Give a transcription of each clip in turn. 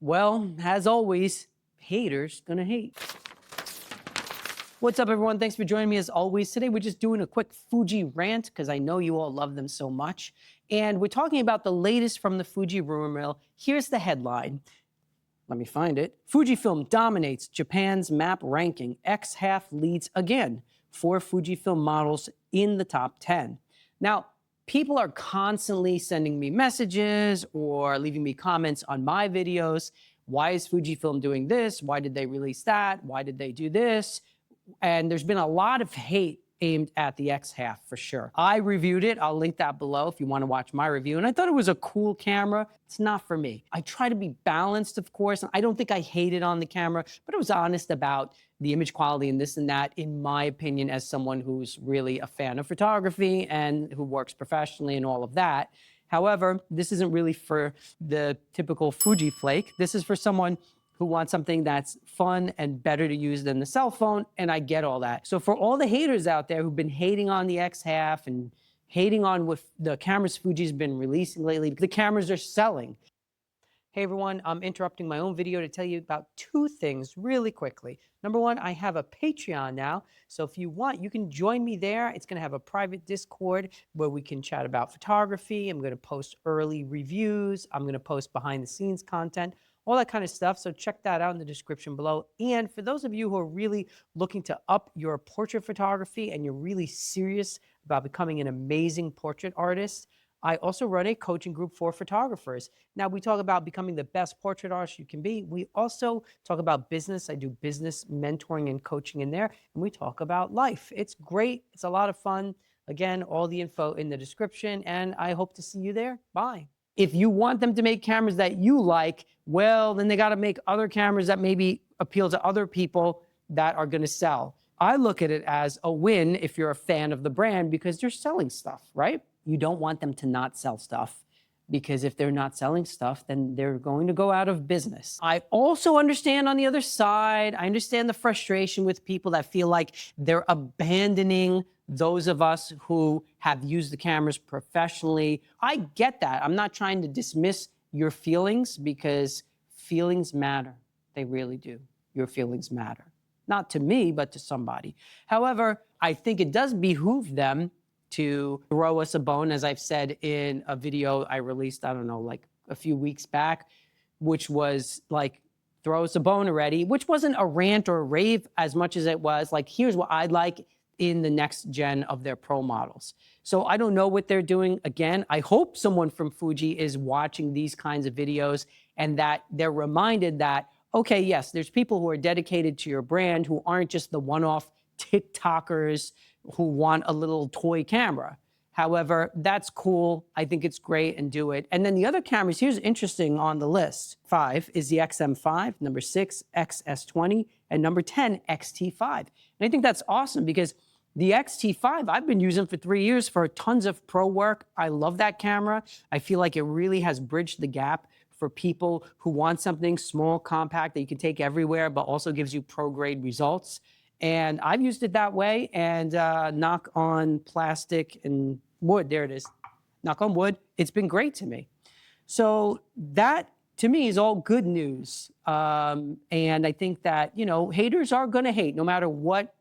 Well, as always, haters gonna hate. What's up, everyone? Thanks for joining me as always. Today, we're just doing a quick Fuji rant because I know you all love them so much. And we're talking about the latest from the Fuji rumor mill. Here's the headline. Let me find it. Fujifilm dominates Japan's map ranking. X-half leads again. 4 Fujifilm models in the top 10. Now, people are constantly sending me messages or leaving me comments on my videos. Why is Fujifilm doing this? Why did they release that? Why did they do this? And there's been a lot of hate aimed at the X-half for sure. I reviewed it. I'll link that below if you want to watch my review. And I thought it was a cool camera. It's not for me. I try to be balanced, of course. And I don't think I hated on the camera, but I was honest about the image quality and this and that, in my opinion, as someone who's really a fan of photography and who works professionally and all of that. However, this isn't really for the typical Fuji flake. This is for someone who wants something that's fun and better to use than the cell phone, and I get all that. So for all the haters out there who've been hating on the X-half and hating on what the cameras Fuji's been releasing lately, the cameras are selling. Hey everyone, I'm interrupting my own video to tell you about 2 things really quickly. Number 1, I have a Patreon now, so if you want, you can join me there. It's gonna have a private Discord where we can chat about photography. I'm gonna post early reviews. I'm gonna post behind the scenes content, all that kind of stuff. So check that out in the description below. And for those of you who are really looking to up your portrait photography and you're really serious about becoming an amazing portrait artist, I also run a coaching group for photographers. Now, we talk about becoming the best portrait artist you can be. We also talk about business. I do business mentoring and coaching in there, and we talk about life. It's great. It's a lot of fun. Again, all the info in the description, and I hope to see you there. Bye. If you want them to make cameras that you like, well, then they got to make other cameras that maybe appeal to other people that are going to sell. I look at it as a win if you're a fan of the brand because they're selling stuff, right? You don't want them to not sell stuff because if they're not selling stuff, then they're going to go out of business. I also understand on the other side, I understand the frustration with people that feel like they're abandoning those of us who have used the cameras professionally. I get that. I'm not trying to dismiss your feelings because feelings matter. They really do. Your feelings matter. Not to me, but to somebody. However, I think it does behoove them to throw us a bone, as I've said in a video I released, I don't know, like a few weeks back, which was like, throw us a bone already, which wasn't a rant or a rave as much as it was like, here's what I'd like in the next gen of their pro models. So I don't know what they're doing. Again, I hope someone from Fuji is watching these kinds of videos and that they're reminded that, okay, yes, there's people who are dedicated to your brand who aren't just the one-off TikTokers who want a little toy camera. However, that's cool. I think it's great and do it. And then the other cameras, here's interesting on the list. 5 is the XM5, number 6, XS20, and number 10, XT5. And I think that's awesome because the XT5, I've been using for 3 years for tons of pro work. I love that camera. I feel like it really has bridged the gap for people who want something small, compact, that you can take everywhere, but also gives you pro-grade results. And I've used it that way, and knock on plastic and wood, there it is, knock on wood, it's been great to me. So that, to me, is all good news. And I think that, you know, haters are gonna hate. No matter what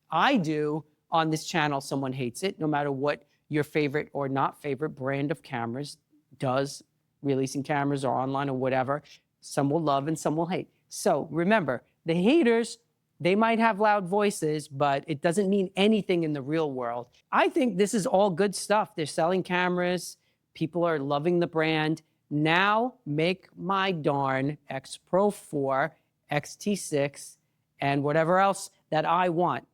I do on this channel, someone hates it. No matter what your favorite or not favorite brand of cameras does, releasing cameras or online or whatever, some will love and some will hate. So remember, the haters, they might have loud voices, but it doesn't mean anything in the real world. I think this is all good stuff. They're selling cameras. People are loving the brand. Now make my darn X Pro 4, XT6, and whatever else that I want.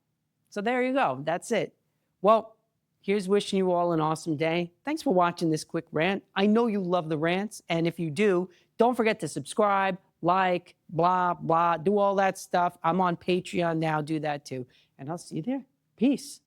So there you go. That's it. Well, here's wishing you all an awesome day. Thanks for watching this quick rant. I know you love the rants, and if you do, don't forget to subscribe, like, blah, blah, do all that stuff. I'm on Patreon now, do that too. And I'll see you there. Peace.